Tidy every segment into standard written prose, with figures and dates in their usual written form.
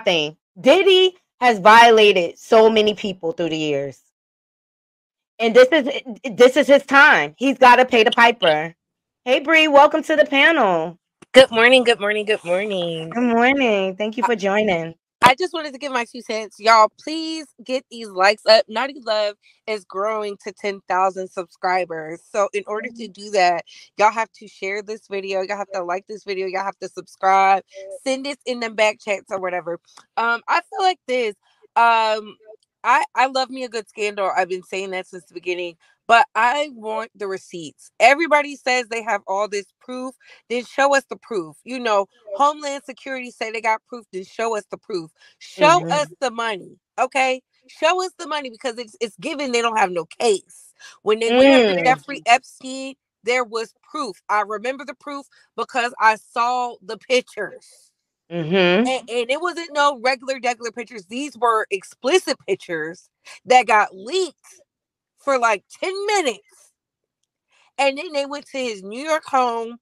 thing. Diddy has violated so many people through the years. And this is his time. He's got to pay the piper. Hey, Bree, welcome to the panel. Good morning, good morning, good morning. Good morning. Thank you for joining. I just wanted to give my 2 cents. Y'all, please get these likes up. Naughty Love is growing to 10,000 subscribers. So in order to do that, y'all have to share this video. Y'all have to like this video. Y'all have to subscribe. Send this in them back chats or whatever. I feel like this. I love me a good scandal. I've been saying that since the beginning. But I want the receipts. Everybody says they have all this proof. Then show us the proof. You know, Homeland Security say they got proof. Then show us the proof. Show us the money. Okay? Show us the money because it's given they don't have no case. When they went after Jeffrey Epstein, there was proof. I remember the proof because I saw the pictures. And it wasn't no regular pictures. These were explicit pictures that got leaked for like 10 minutes. And then they went to his New York home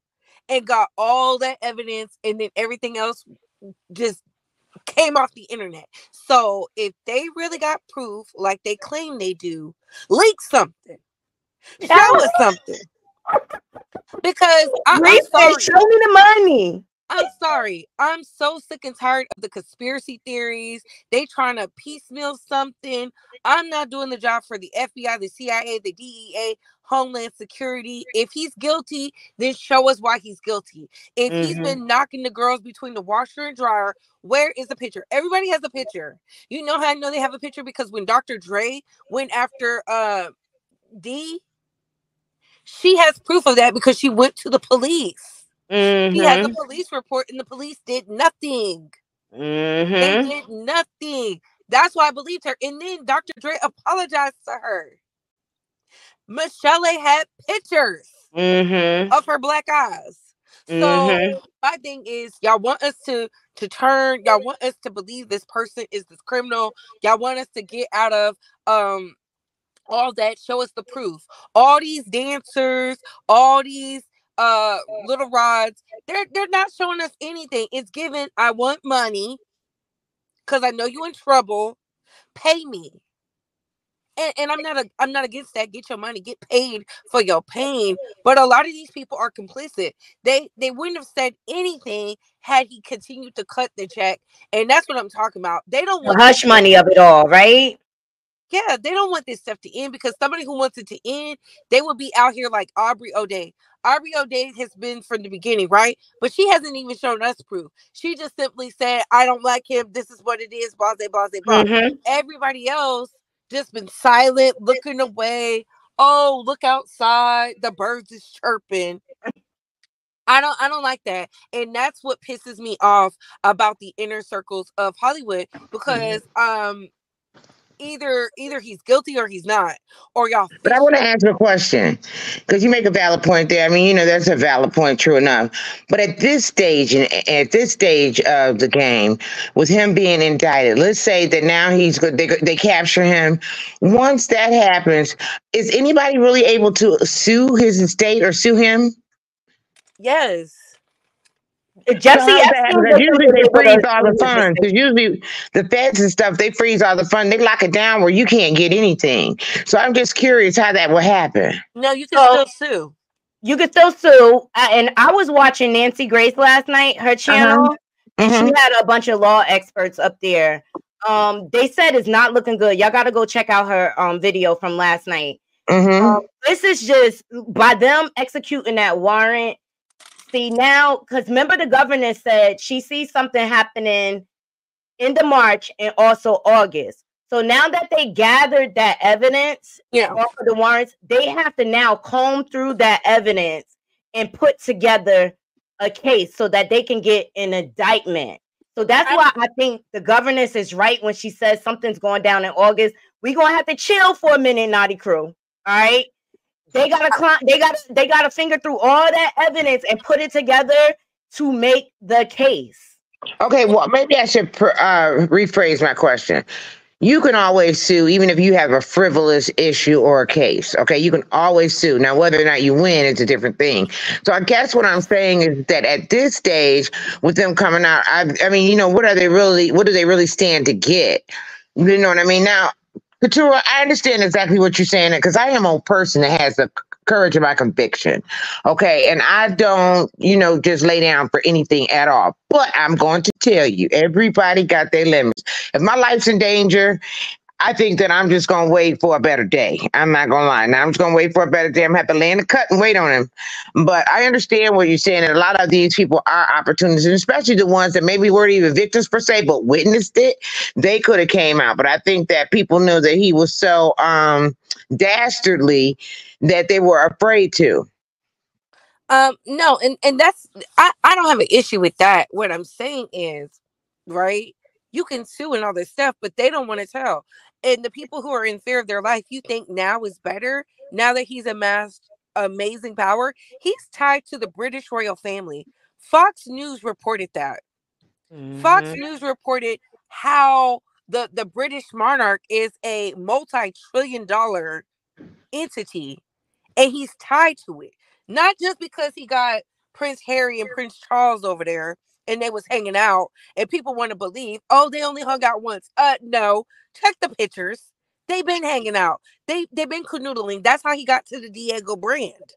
and got all that evidence, and then everything else just came off the internet. So if they really got proof like they claim they do, leak something. Show us something. Because I'm sorry. Show me the money. I'm sorry. I'm so sick and tired of the conspiracy theories. They trying to piecemeal something. I'm not doing the job for the FBI, the CIA, the DEA, Homeland Security. If he's guilty, then show us why he's guilty. If he's been knocking the girls between the washer and dryer, where is the picture? Everybody has a picture. You know how I know they have a picture? Because when Dr. Dre went after D, she has proof of that because she went to the police. He had the police report and the police did nothing. They did nothing. That's why I believed her. And then Dr. Dre apologized to her. Michelle had pictures of her black eyes. So my thing is, y'all want us to turn, y'all want us to believe this person is this criminal. Y'all want us to get out of all that. Show us the proof. All these dancers, all these little rods, they're not showing us anything. It's given, I want money because I know you in trouble, pay me. And I'm not against that. Get your money, get paid for your pain. But a lot of these people are complicit. They wouldn't have said anything had he continued to cut the check. And that's what I'm talking about. They don't want the hush money of it all, right? Yeah, they don't want this stuff to end because somebody who wants it to end, they will be out here like Aubrey O'Day. Aubrey O'Day has been from the beginning, right? But she hasn't even shown us proof. She just simply said, I don't like him. This is what it is. Blah, blah, blah, blah. Everybody else just been silent, looking away. Oh, look outside. The birds is chirping. I don't like that. And that's what pisses me off about the inner circles of Hollywood because either he's guilty or he's not, or y'all. But I want to answer a question because you make a valid point there. I mean, you know, that's a valid point, true enough. But at this stage, at this stage of the game, with him being indicted, let's say that now they capture him. Once that happens, is anybody really able to sue his estate or sue him? Yes. Jesse usually they freeze all the funds because usually the feds and stuff, they freeze all the funds. They lock it down where you can't get anything. So I'm just curious how that will happen. No, you can still sue. You can still sue. And I was watching Nancy Grace last night, her channel, and she had a bunch of law experts up there. They said it's not looking good. Y'all got to go check out her video from last night. This is just by them executing that warrant. See now, because remember the governor said she sees something happening in the March and also August. So now that they gathered that evidence off of the warrants, they have to now comb through that evidence and put together a case so that they can get an indictment. So that's why I think the governess is right when she says something's going down in August. We're gonna have to chill for a minute, Naughty Crew. All right. They gotta finger through all that evidence and put it together to make the case. Okay, well, maybe I should rephrase my question. you can always sue, even if you have a frivolous issue or a case. Okay, you can always sue. Now, whether or not you win is a different thing. So I guess what I'm saying is that at this stage, with them coming out, I mean, you know, what do they really stand to get? You know what I mean? Now, Katura, I understand exactly what you're saying, because I am a person that has the courage of my conviction. Okay. And I don't, you know, just lay down for anything at all. But I'm going to tell you, everybody got their limits. If my life's in danger, I think that I'm just going to wait for a better day. I'm not going to lie. Now I'm just going to wait for a better day. I'm going to have to lay in the cut and wait on him. But I understand what you're saying. And a lot of these people are opportunists, and especially the ones that maybe weren't even victims per se, but witnessed it. They could have came out. But I think that people knew that he was so dastardly that they were afraid to. No, and that's, I don't have an issue with that. What I'm saying is, right, you can sue and all this stuff, but they don't want to tell. And the people who are in fear of their life, you think now is better, now that he's amassed amazing power. He's tied to the British royal family. Fox News reported that. Fox News reported how the British monarch is a multi-trillion-dollar entity, and he's tied to it. Not just because he got Prince Harry and Prince Charles over there and they was hanging out, and people want to believe, oh, they only hung out once. No, check the pictures. They've been hanging out. They've been canoodling. That's how he got to the Diego brand.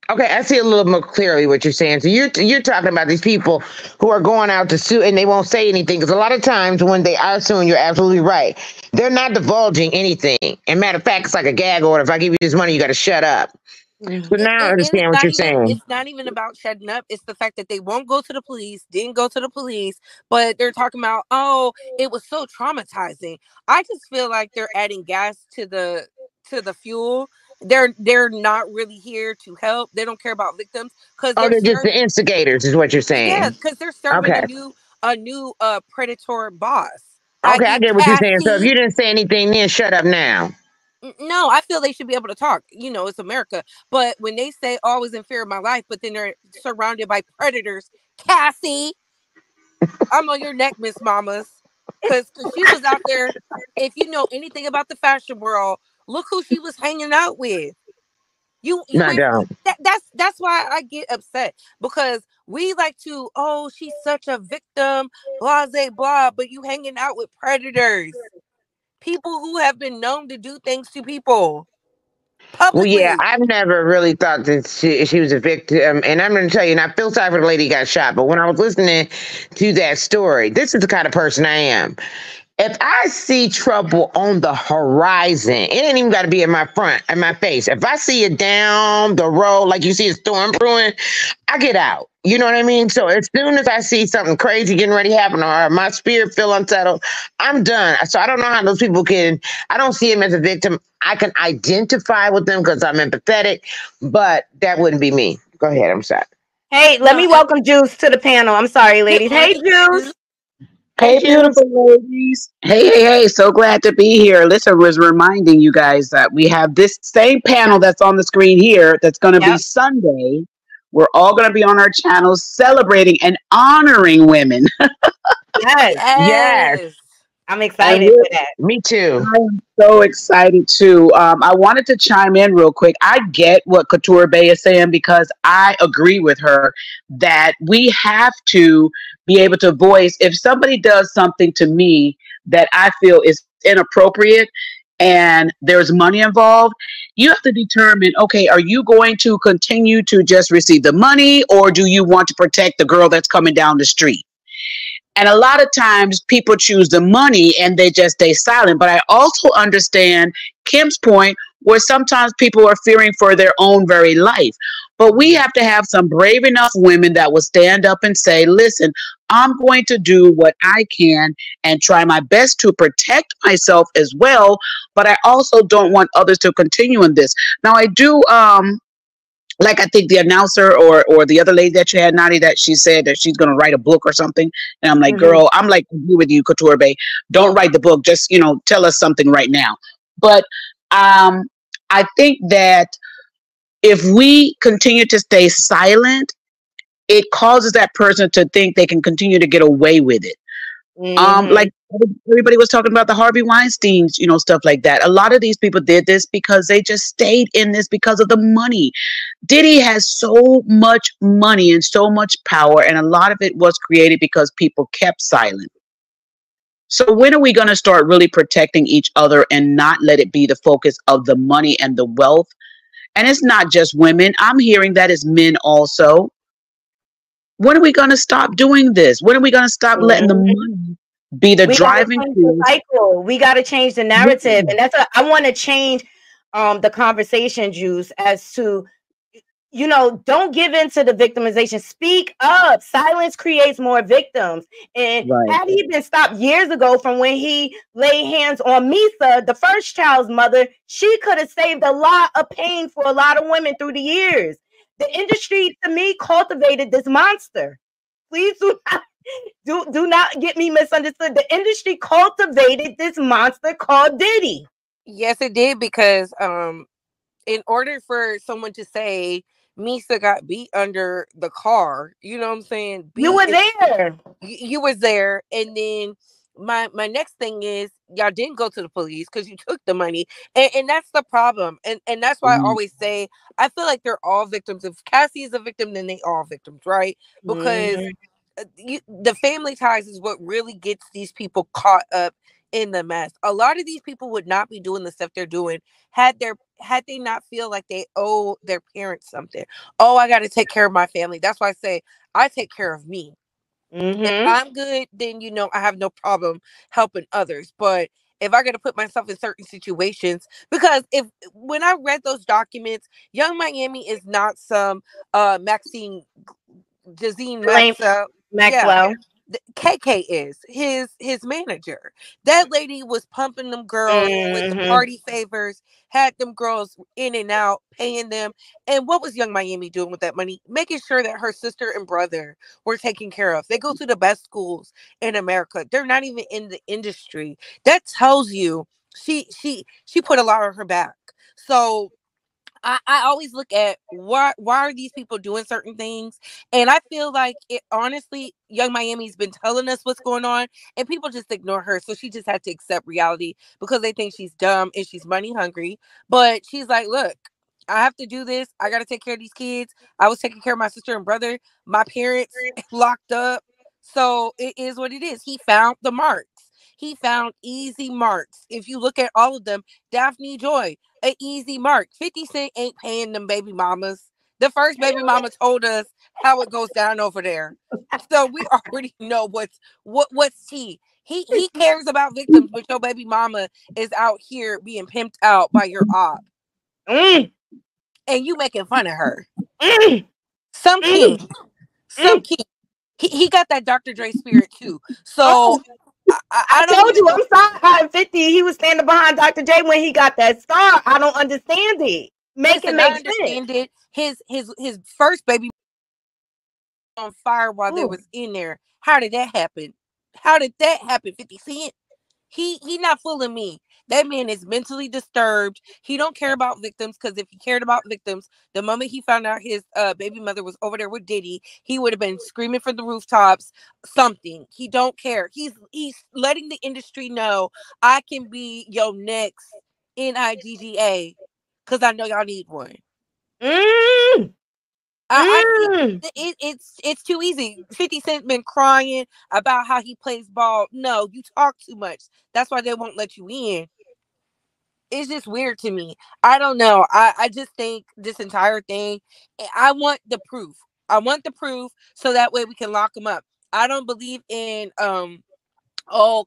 Okay, I see a little more clearly what you're saying. So you're talking about these people who are going out to sue and they won't say anything, because a lot of times when they are suing, you're absolutely right. They're not divulging anything. And matter of fact, it's like a gag order. If I give you this money, you got to shut up. So now I understand what you're saying. It's not even about shutting up. It's the fact that they won't go to the police, didn't go to the police, but they're talking about, oh, it was so traumatizing. I just feel like they're adding gas to the fuel. They're not really here to help. They don't care about victims, because they're just the instigators, is what you're saying. Yeah, because they're serving a new predator boss. Okay, I get what you're saying. So if you didn't say anything, then shut up now. No, I feel they should be able to talk. You know, it's America. But when they say always in fear of my life, but then they're surrounded by predators, Cassie, I'm on your neck, Miss Mamas. Because she was out there. If you know anything about the fashion world, look who she was hanging out with. That's why I get upset, because we like to, oh, she's such a victim, blah, blah, blah, but you hanging out with predators. People who have been known to do things to people publicly. Well, yeah, I've never really thought that she was a victim. And I'm going to tell you, and I feel sorry for the lady who got shot, but when I was listening to that story, this is the kind of person I am. If I see trouble on the horizon, it ain't even got to be in my face. If I see it down the road, like you see a storm brewing, I get out. You know what I mean? So as soon as I see something crazy getting ready to happen, or my spirit feel unsettled, I'm done. So I don't know how those people I don't see them as a victim. I can identify with them because I'm empathetic, but that wouldn't be me. Go ahead. I'm sorry. Hey, let me welcome Juice to the panel. I'm sorry, ladies. Hey, Juice. Hey, beautiful ladies. Hey. So glad to be here. Alyssa was reminding you guys that we have this same panel that's on the screen here that's going to be Sunday. We're all going to be on our channels celebrating and honoring women. Yes. I'm excited for that. Me too. I'm so excited too. I wanted to chime in real quick. I get what Couture Bay is saying, because I agree with her that we have to be able to voice if somebody does something to me that I feel is inappropriate and there's money involved. You have to determine, okay, are you going to continue to just receive the money, or do you want to protect the girl that's coming down the street? And a lot of times people choose the money and they just stay silent. But I also understand Kim's point, where sometimes people are fearing for their own very life. But we have to have some brave enough women that will stand up and say, listen, I'm going to do what I can and try my best to protect myself as well. But I also don't want others to continue in this. Now, I do, like I think the announcer or the other lady that you had, Nani, that she said that she's going to write a book or something. And I'm like, girl, I'm like with you, Couture Bay. Don't write the book. Just, tell us something right now. But I think that if we continue to stay silent, it causes that person to think they can continue to get away with it. Like everybody was talking about the Harvey Weinsteins, stuff like that. A lot of these people did this because they just stayed in this because of the money. Diddy has so much money and so much power, and a lot of it was created because people kept silent. So when are we going to start really protecting each other and not let it be the focus of the money and the wealth? And it's not just women. I'm hearing that as men also. When are we going to stop doing this? When are we going to stop letting the money be the driving force? We got to change the narrative. And that's what I want to change the conversation, Juice, as to, don't give in to the victimization. Speak up. Silence creates more victims. And had he been stopped years ago from when he laid hands on Misa, the first child's mother, she could have saved a lot of pain for a lot of women through the years. The industry, to me, cultivated this monster. Please do not get me misunderstood. The industry cultivated this monster called Diddy. Yes, it did, because in order for someone to say Misa got beat under the car, you know what I'm saying? You were there. You were there. And then my next thing is, y'all didn't go to the police because you took the money. And that's the problem. And that's why I always say, I feel like they're all victims. If Cassie is a victim, then they all victims, right? Because the family ties is what really gets these people caught up in the mess. A lot of these people would not be doing the stuff they're doing had they not feel like they owe their parents something. Oh, I got to take care of my family. That's why I say I take care of me. If I'm good, then I have no problem helping others. But if I got to put myself in certain situations, because when I read those documents, Young Miami is not some Maxine Maxwell. Yeah. KK is his manager. That lady was pumping them girls with the party favors, had them girls in and out, paying them. And what was Young Miami doing with that money? Making sure that her sister and brother were taken care of. They go to the best schools in America. They're not even in the industry. That tells you she put a lot on her back. So I always look at why are these people doing certain things, and I feel like honestly, Young Miami's been telling us what's going on, and people just ignore her. So she just had to accept reality because they think she's dumb and she's money hungry. But she's like, look, I have to do this. I got to take care of these kids. I was taking care of my sister and brother. My parents locked up. So it is what it is. He found the marks. He found easy marks. If you look at all of them, Daphne Joy, an easy mark. 50 Cent ain't paying them baby mamas. The first baby mama told us how it goes down over there. So we already know what's he. He cares about victims, but your baby mama is out here being pimped out by your op. And you making fun of her. Some king. Some king. He got that Dr. Dre spirit too. So I told you, I'm sorry. 50, he was standing behind Dr. J when he got that star. I don't understand it. Make it. His first baby on fire while they was in there. How did that happen? 50 Cent? He not fooling me. That man is mentally disturbed. He don't care about victims, because if he cared about victims, the moment he found out his baby mother was over there with Diddy, he would have been screaming from the rooftops something. He don't care. He's letting the industry know, I can be your next NIGGA because I know y'all need one. It's too easy. 50 Cent been crying about how he plays ball. No, you talk too much. That's why they won't let you in. It's just weird to me. I don't know. I just think this entire thing, I want the proof. I want the proof so that way we can lock them up. I don't believe in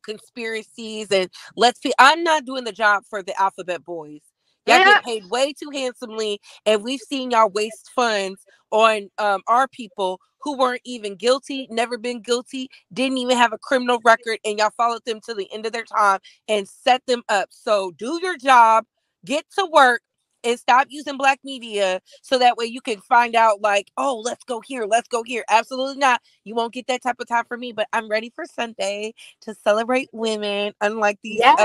conspiracies and I'm not doing the job for the Alphabet Boys. Y'all get paid way too handsomely, and we've seen y'all waste funds on our people who weren't even guilty, never been guilty, didn't even have a criminal record, and y'all followed them to the end of their time and set them up. So do your job, get to work, and stop using black media so that way you can find out like, oh, let's go here. Absolutely not. You won't get that type of time from me, but I'm ready for Sunday to celebrate women, unlike these. Yes,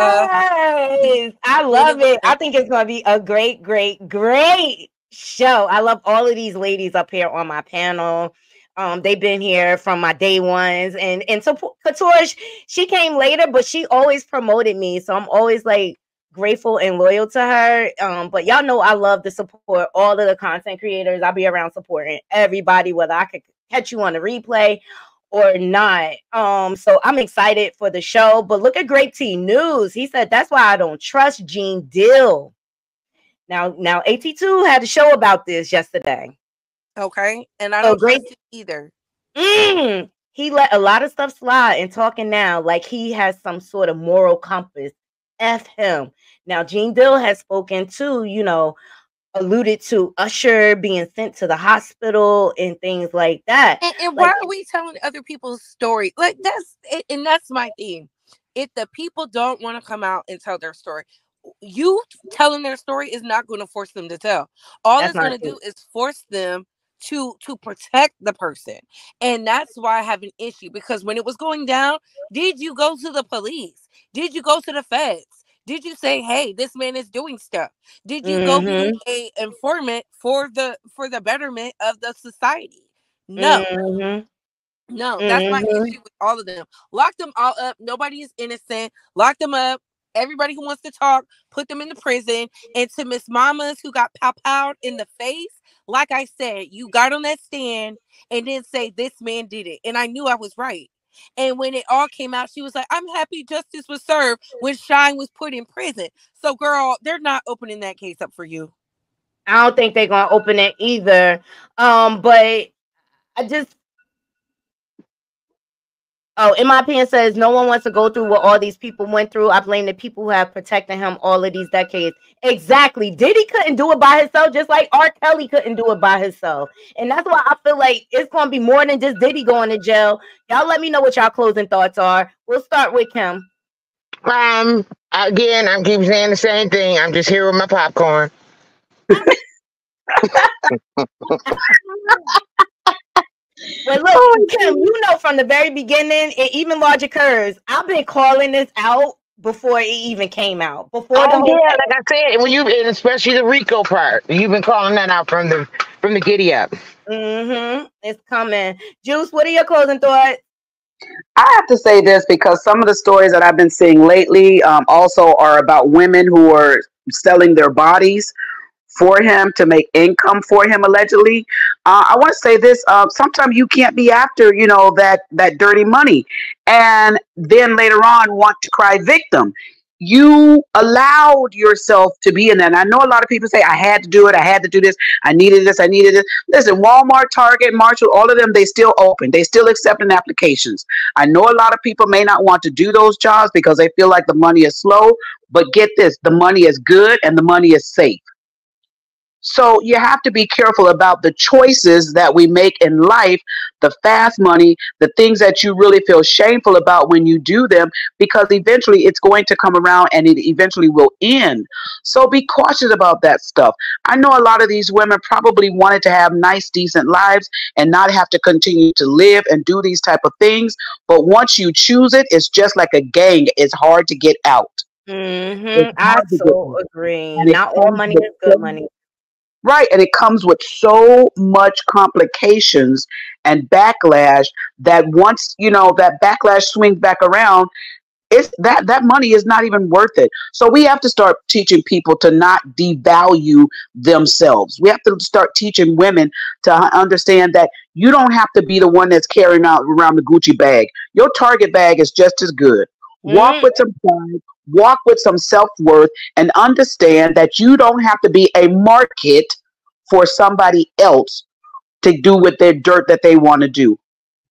I love it. I think it's going to be a great, great, great show. I love all of these ladies up here on my panel. They've been here from my day ones, and so Couture, she came later, but she always promoted me, so I'm always like grateful and loyal to her. But y'all know I love to support all of the content creators. I'll be around supporting everybody, whether I could catch you on the replay or not. So I'm excited for the show. But look at Grape T News. He said that's why I don't trust Gene Deal. Now AT2 had a show about this yesterday. Okay, and I don't trust it either. He let a lot of stuff slide and talking now like he has some sort of moral compass. F him. Now Gene Deal has spoken to, alluded to Usher being sent to the hospital and things like that. And why are we telling other people's story? Like that's my thing. If the people don't want to come out and tell their story, you telling their story is not going to force them to tell. All it's going to do is force them to protect the person. And that's why I have an issue, because when it was going down, did you go to the police? Did you go to the feds? Did you say, hey, this man is doing stuff? Did you go be a informant for the betterment of the society? No. No, that's my issue with all of them. Lock them all up. Nobody is innocent. Lock them up. Everybody who wants to talk, put them in the prison. And to Miss Mamas who got pow-powed in the face, like I said, you got on that stand and then say this man did it. And I knew I was right. And when it all came out, she was like, I'm happy justice was served when Shine was put in prison. So, girl, they're not opening that case up for you. I don't think they're going to open it either. But I just... Oh, in my opinion, says no one wants to go through what all these people went through. I blame the people who have protected him all of these decades. Exactly. Diddy couldn't do it by himself, just like R. Kelly couldn't do it by himself. And that's why I feel like it's going to be more than just Diddy going to jail. Y'all let me know what y'all closing thoughts are. We'll start with Kim. Again, I keep saying the same thing. I'm just here with my popcorn. Well, look, Kim, from the very beginning, and even Logic Curves, I've been calling this out before it even came out. Like I said, and especially the Rico part, you've been calling that out from the giddy up. It's coming. Juice, what are your closing thoughts? I have to say this because some of the stories that I've been seeing lately also are about women who are selling their bodies for him to make income for him, allegedly. I want to say this. Sometimes you can't be after, that dirty money and then later on want to cry victim. You allowed yourself to be in that. And I know a lot of people say, I had to do it. I had to do this. I needed this. I needed it. Listen, Walmart, Target, Marshall, all of them, they still open. They still accepting applications. I know a lot of people may not want to do those jobs because they feel like the money is slow. But get this, the money is good and the money is safe. So you have to be careful about the choices that we make in life, the fast money, the things that you really feel shameful about when you do them, because eventually it's going to come around and it eventually will end. So be cautious about that stuff. I know a lot of these women probably wanted to have nice, decent lives and not have to continue to live and do these type of things. But once you choose it, it's just like a gang. It's hard to get out. I so agree. Not all money is good money. Right. And it comes with so much complications and backlash that once, that backlash swings back around, it's that money is not even worth it. So we have to start teaching people to not devalue themselves. We have to start teaching women to understand that you don't have to be the one that's carrying out around the Gucci bag. Your Target bag is just as good. Walk with some pride. Walk with some self-worth and understand that you don't have to be a market for somebody else to do with their dirt that they want to do.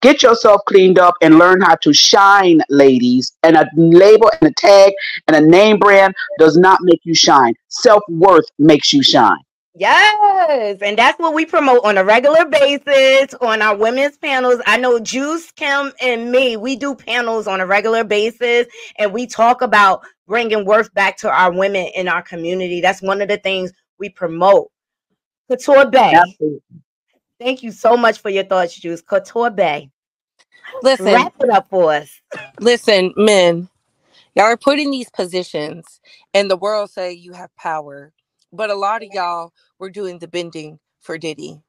Get yourself cleaned up and learn how to shine, ladies. And a label and a tag and a name brand does not make you shine. Self-worth makes you shine. Yes, and that's what we promote on a regular basis on our women's panels. I know Juice, Kim, and me, we do panels on a regular basis, and we talk about bringing worth back to our women in our community. That's one of the things we promote. Couture Bay, thank you so much for your thoughts, Juice. Couture Bay, listen, wrap it up for us. Listen, men, y'all are put in these positions, and the world say you have power. But a lot of y'all were doing the bending for Diddy.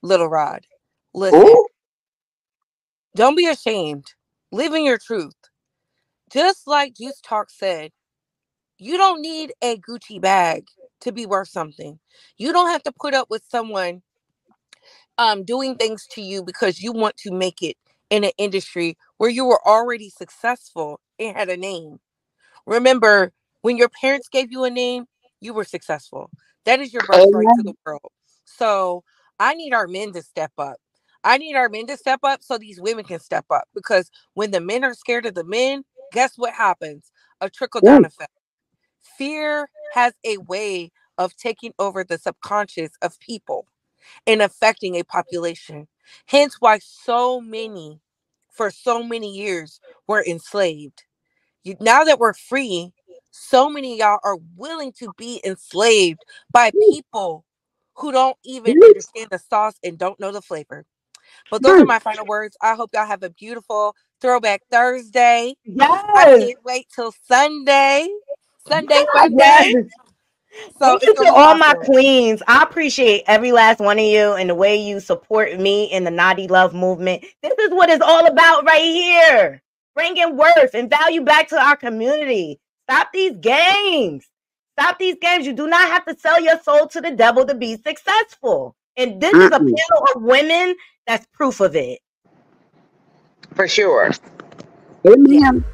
Lil Rod. Listen, Don't be ashamed. Live in your truth. Just like Juice Talk said, you don't need a Gucci bag to be worth something. You don't have to put up with someone doing things to you because you want to make it in an industry where you were already successful and had a name. Remember, when your parents gave you a name, you were successful. That is your birthright to the world. So I need our men to step up. I need our men to step up so these women can step up. Because when the men are scared of the men, guess what happens? A trickle-down effect. Fear has a way of taking over the subconscious of people and affecting a population. Hence why so many, for so many years, were enslaved. Now that we're free, so many of y'all are willing to be enslaved by people who don't even understand the sauce and don't know the flavor. But those are my final words. I hope y'all have a beautiful Throwback Thursday. Yes. I can't wait till Sunday. Sunday, fun day. So thank you to all my queens. I appreciate every last one of you and the way you support me in the Naughty Love movement. This is what it's all about right here. Bringing worth and value back to our community. Stop these games. Stop these games. You do not have to sell your soul to the devil to be successful. And this is a panel of women that's proof of it. For sure. Amen.